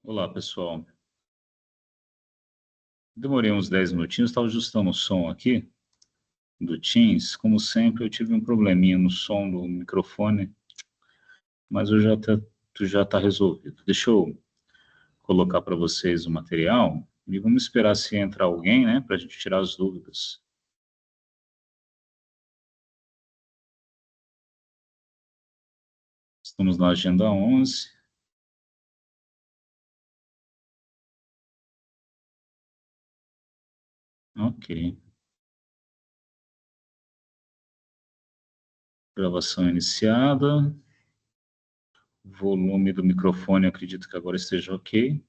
Olá, pessoal. Demorei uns 10 minutinhos, estava ajustando o som aqui do Teams. Como sempre, eu tive um probleminha no som do microfone, mas já tá resolvido. Deixa eu colocar para vocês o material e vamos esperar se entra alguém, né, para a gente tirar as dúvidas. Estamos na agenda 11. Ok. Gravação iniciada. Volume do microfone, eu acredito que agora esteja ok.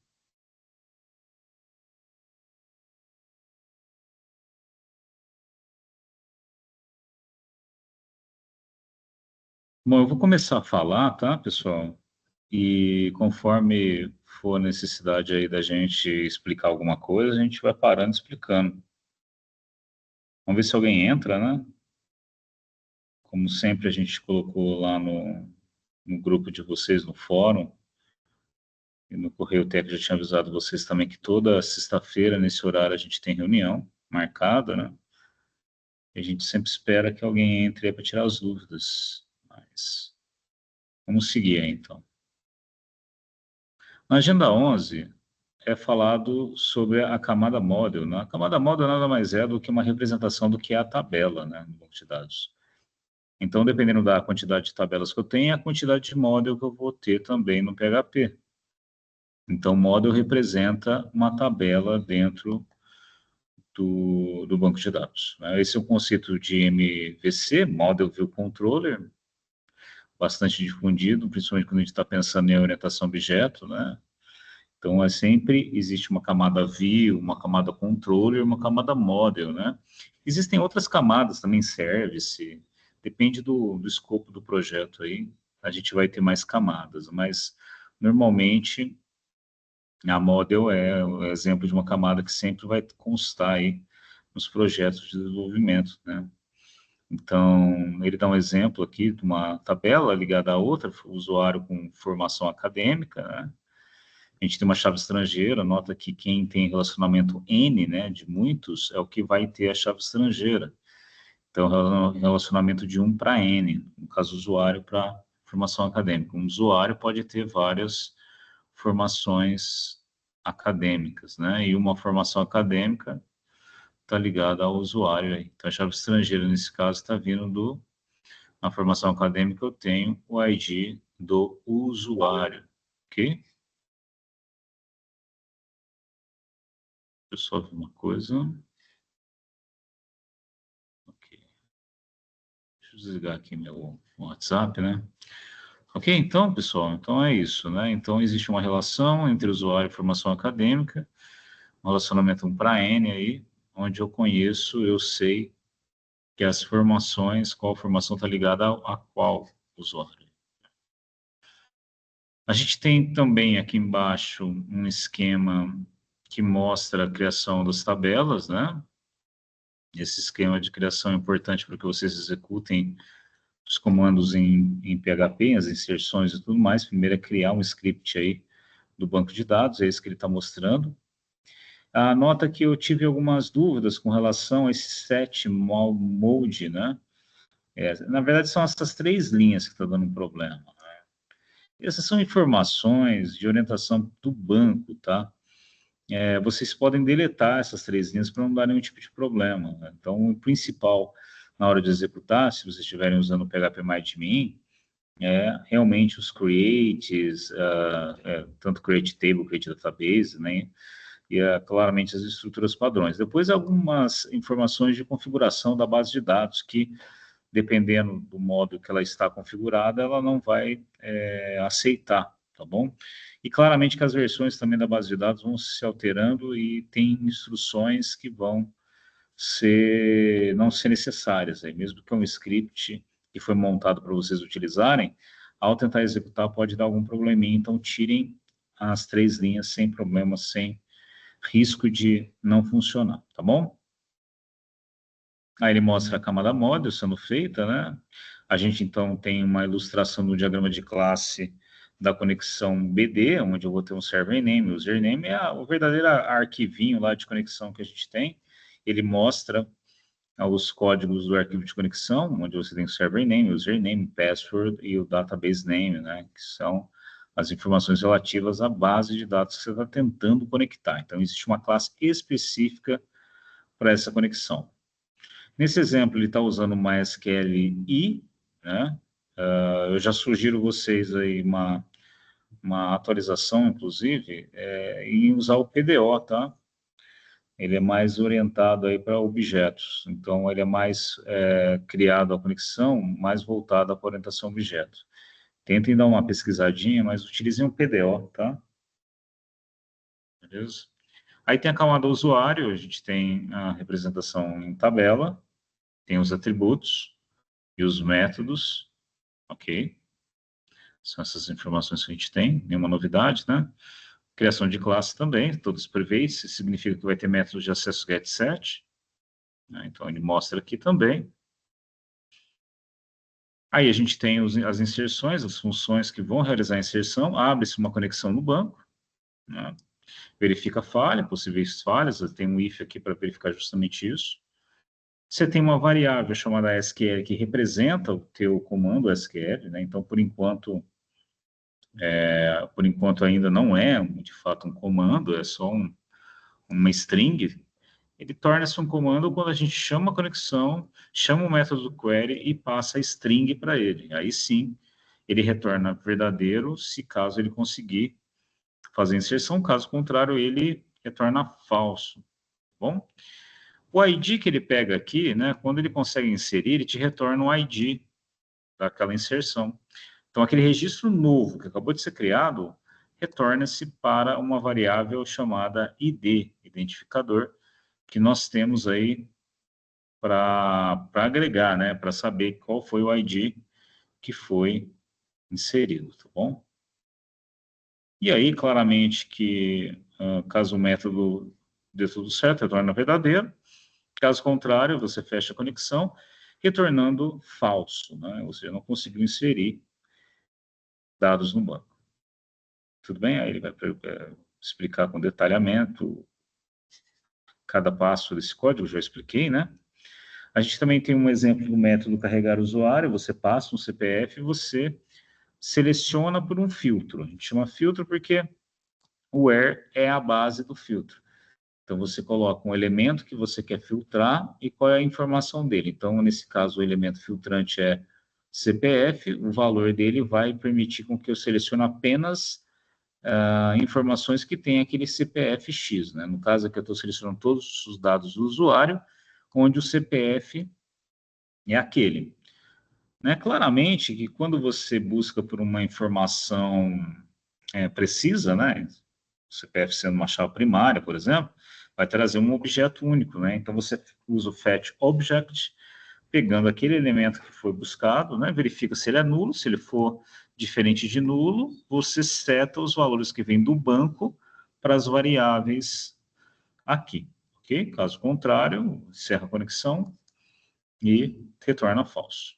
Bom, eu vou começar a falar, tá, pessoal? E conforme for necessidade aí da gente explicar alguma coisa, a gente vai parando e explicando. Vamos ver se alguém entra, né? Como sempre, a gente colocou lá no grupo de vocês, no fórum, e no Correio Tech já tinha avisado vocês também que toda sexta-feira, nesse horário, a gente tem reunião marcada, né? E a gente sempre espera que alguém entre aí para tirar as dúvidas. Mas vamos seguir aí, então. Na agenda 11, é falado sobre a camada model, né? A camada model nada mais é do que uma representação do que é a tabela, né, no banco de dados. Então, dependendo da quantidade de tabelas que eu tenho, é a quantidade de model que eu vou ter também no PHP. Então, model representa uma tabela dentro do banco de dados, né? Esse é o conceito de MVC, Model View Controller, bastante difundido, principalmente quando a gente está pensando em orientação a objeto, né? Então, sempre existe uma camada view, uma camada controller, uma camada model, né? Existem outras camadas também, service, depende do escopo do projeto aí, a gente vai ter mais camadas, mas normalmente a model é o exemplo de uma camada que sempre vai constar aí nos projetos de desenvolvimento, né? Então, ele dá um exemplo aqui de uma tabela ligada a outra, usuário com formação acadêmica, né? A gente tem uma chave estrangeira, nota que quem tem relacionamento N, né, de muitos, é o que vai ter a chave estrangeira. Então, relacionamento de 1 para N, no caso, usuário para formação acadêmica. Um usuário pode ter várias formações acadêmicas, né, e uma formação acadêmica está ligada ao usuário aí. Então, a chave estrangeira, nesse caso, está vindo na formação acadêmica, eu tenho o ID do usuário, ok? Deixa eu só ver uma coisa. Ok. Deixa eu desligar aqui meu WhatsApp, né? Ok, então, pessoal, então é isso, né? Então, existe uma relação entre usuário e formação acadêmica, um relacionamento 1 para N aí, onde eu conheço, eu sei que as formações, qual formação está ligada a qual usuário. A gente tem também aqui embaixo um esquema que mostra a criação das tabelas, né? Esse esquema de criação é importante para que vocês executem os comandos em PHP, as inserções e tudo mais. Primeiro é criar um script aí do banco de dados, é isso que ele está mostrando. Nota que eu tive algumas dúvidas com relação a esse set mode, né? Na verdade, são essas três linhas que estão dando um problema. Essas são informações de orientação do banco, tá? Vocês podem deletar essas três linhas para não dar nenhum tipo de problema, né? Então, o principal na hora de executar, se vocês estiverem usando o PHP realmente os creates, tanto create table, create database, né? E claramente as estruturas padrões. Depois, algumas informações de configuração da base de dados que, dependendo do modo que ela está configurada, ela não vai aceitar, tá bom? E claramente que as versões também da base de dados vão se alterando e tem instruções que vão não ser necessárias, aí, mesmo que é um script que foi montado para vocês utilizarem, ao tentar executar pode dar algum probleminha, então tirem as três linhas sem problema, sem risco de não funcionar, tá bom? Aí ele mostra a camada model sendo feita, né? A gente então tem uma ilustração do diagrama de classe da conexão BD, onde eu vou ter um server name. O username é o verdadeiro arquivinho lá de conexão que a gente tem. Ele mostra os códigos do arquivo de conexão, onde você tem o server name, o username, password e o database name, né, que são as informações relativas à base de dados que você está tentando conectar. Então, existe uma classe específica para essa conexão. Nesse exemplo, ele está usando MySQL-i, né? Eu já sugiro vocês aí uma atualização, inclusive, em usar o PDO, tá? Ele é mais orientado aí para objetos, então ele é mais criado a conexão, mais voltado à orientação a objetos. Tentem dar uma pesquisadinha, mas utilizem o PDO, tá? Beleza? Aí tem a camada usuário, a gente tem a representação em tabela, tem os atributos e os métodos, ok? São essas informações que a gente tem, nenhuma novidade, né? Criação de classe também, todos privates, significa que vai ter métodos de acesso getSet, né? Então ele mostra aqui também. Aí a gente tem as inserções, as funções que vão realizar a inserção, abre-se uma conexão no banco, né? Verifica falha, possíveis falhas, tem um if aqui para verificar justamente isso. Você tem uma variável chamada SQL que representa o teu comando SQL, né? Então, por enquanto ainda não é, de fato, um comando, é só uma string. Ele torna-se um comando quando a gente chama a conexão, chama o método do query e passa a string para ele. Aí sim, ele retorna verdadeiro, se caso ele conseguir fazer a inserção, caso contrário, ele retorna falso. Tá bom? O ID que ele pega aqui, né, quando ele consegue inserir, ele te retorna o ID daquela inserção. Então, aquele registro novo que acabou de ser criado, retorna-se para uma variável chamada ID, identificador, que nós temos aí para agregar, né, para saber qual foi o ID que foi inserido, tá bom? E aí, claramente que, caso o método dê tudo certo, retorna verdadeiro. Caso contrário, você fecha a conexão, retornando falso, né? Ou seja, não conseguiu inserir dados no banco. Tudo bem? Aí ele vai explicar com detalhamento cada passo desse código, já expliquei, né? A gente também tem um exemplo do método carregar usuário, você passa um CPF e você seleciona por um filtro. A gente chama filtro porque o where é a base do filtro. Então, você coloca um elemento que você quer filtrar e qual é a informação dele. Então, nesse caso, o elemento filtrante é CPF, o valor dele vai permitir com que eu selecione apenas informações que tem aquele CPF X, né? No caso aqui, eu estou selecionando todos os dados do usuário, onde o CPF é aquele. Né? Claramente que quando você busca por uma informação precisa, né? O CPF sendo uma chave primária, por exemplo, vai trazer um objeto único, né? Então você usa o fetch object, pegando aquele elemento que foi buscado, né? Verifica se ele é nulo, se ele for diferente de nulo, você seta os valores que vêm do banco para as variáveis aqui, ok? Caso contrário, encerra a conexão e retorna falso.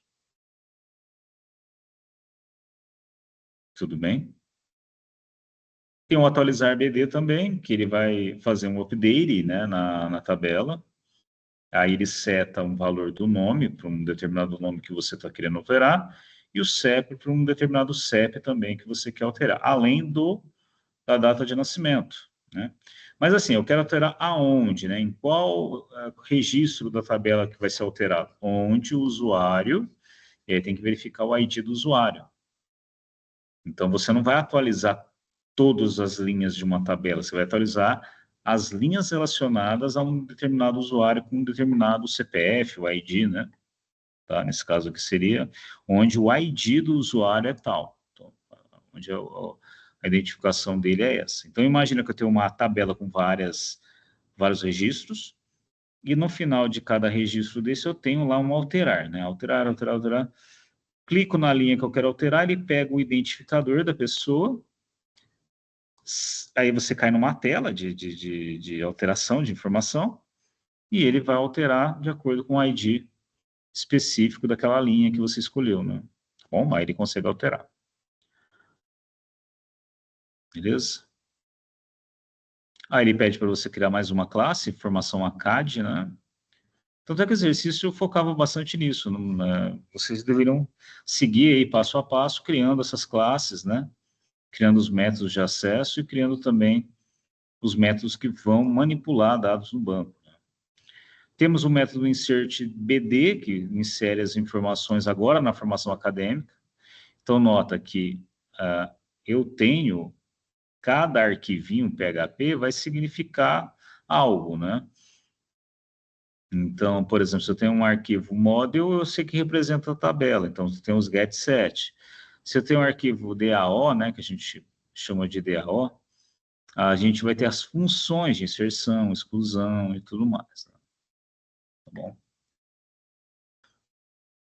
Tudo bem? Tem o atualizar BD também, que ele vai fazer um update, né, na tabela. Aí ele seta um valor do nome, para um determinado nome que você está querendo alterar, e o CEP para um determinado CEP também que você quer alterar, além da data de nascimento, né? Mas assim, eu quero alterar aonde, né? Em qual registro da tabela que vai ser alterado? Onde o usuário, e aí tem que verificar o ID do usuário. Então, você não vai atualizar todas as linhas de uma tabela, você vai atualizar as linhas relacionadas a um determinado usuário com um determinado CPF, o ID, né? Tá? Nesse caso aqui seria onde o ID do usuário é tal. Então, onde a identificação dele é essa. Então, imagina que eu tenho uma tabela com vários registros, e no final de cada registro desse eu tenho lá um alterar, né? Alterar, alterar, alterar. Clico na linha que eu quero alterar, ele pega o identificador da pessoa, aí você cai numa tela de alteração de informação, e ele vai alterar de acordo com o ID específico daquela linha que você escolheu, né? Bom, aí ele consegue alterar. Beleza? Aí ele pede para você criar mais uma classe, formação ACAD, né? Tanto é que o exercício focava bastante nisso, né? Vocês deveriam seguir aí passo a passo, criando essas classes, né? Criando os métodos de acesso e criando também os métodos que vão manipular dados no banco. Temos o método insert BD, que insere as informações agora na formação acadêmica. Então, nota que eu tenho, cada arquivinho PHP vai significar algo, né? Então, por exemplo, se eu tenho um arquivo model, eu sei que representa a tabela. Então, você tem os getSet. Se eu tenho um arquivo DAO, né, que a gente chama de DAO, a gente vai ter as funções de inserção, exclusão e tudo mais. Né? Tá bom?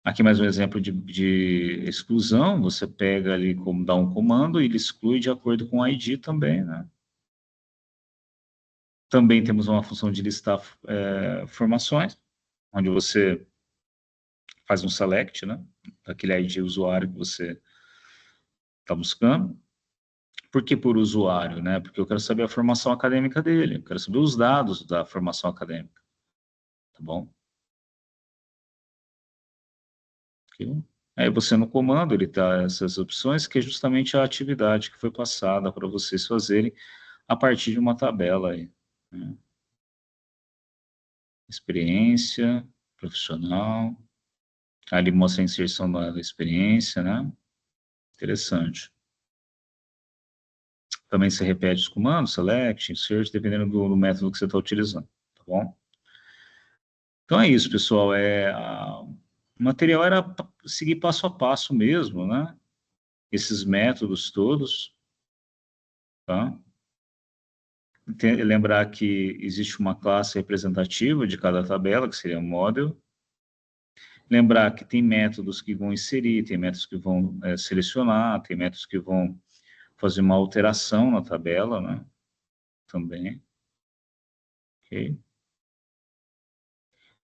Aqui mais um exemplo de exclusão. Você pega ali, como dá um comando, e ele exclui de acordo com o ID também, né? Também temos uma função de listar formações, onde você faz um select, né? Daquele ID usuário que você está buscando. Por que por usuário, né? Porque eu quero saber a formação acadêmica dele, eu quero saber os dados da formação acadêmica, tá bom? Okay. Aí você no comando, ele dá essas opções, que é justamente a atividade que foi passada para vocês fazerem a partir de uma tabela aí, né? Experiência profissional, ali mostra a inserção da experiência, né? Interessante. Também se repete os comandos, select, insert, dependendo do método que você está utilizando, tá bom? Então é isso, pessoal. O material era seguir passo a passo mesmo, né? Esses métodos todos, tá? Lembrar que existe uma classe representativa de cada tabela, que seria o model. Lembrar que tem métodos que vão inserir, tem métodos que vão selecionar, tem métodos que vão fazer uma alteração na tabela, né? Também. Ok?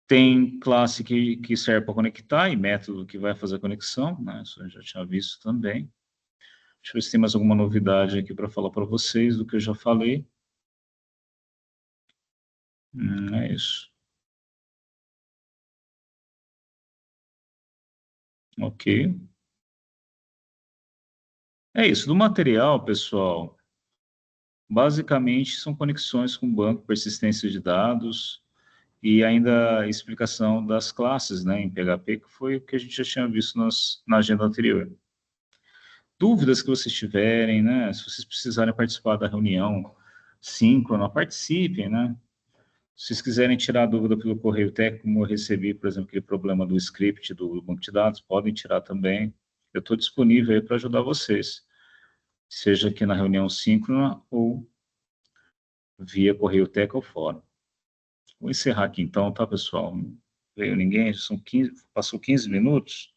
Tem classe que serve para conectar e método que vai fazer a conexão, né? Isso eu já tinha visto também. Deixa eu ver se tem mais alguma novidade aqui para falar para vocês do que eu já falei. É isso. Ok. É isso. Do material, pessoal, basicamente são conexões com o banco, persistência de dados e ainda a explicação das classes, né, em PHP, que foi o que a gente já tinha visto na agenda anterior. Dúvidas que vocês tiverem, né, se vocês precisarem participar da reunião síncrona, participem, né? Se vocês quiserem tirar a dúvida pelo correio técnico, como eu recebi, por exemplo, aquele problema do script do banco de dados, podem tirar também. Eu estou disponível aí para ajudar vocês, seja aqui na reunião síncrona ou via correio técnico ou fórum. Vou encerrar aqui então, tá, pessoal? Não veio ninguém, passou 15 minutos.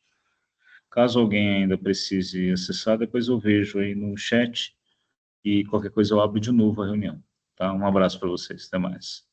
Caso alguém ainda precise acessar, depois eu vejo aí no chat e qualquer coisa eu abro de novo a reunião. Tá? Um abraço para vocês, até mais.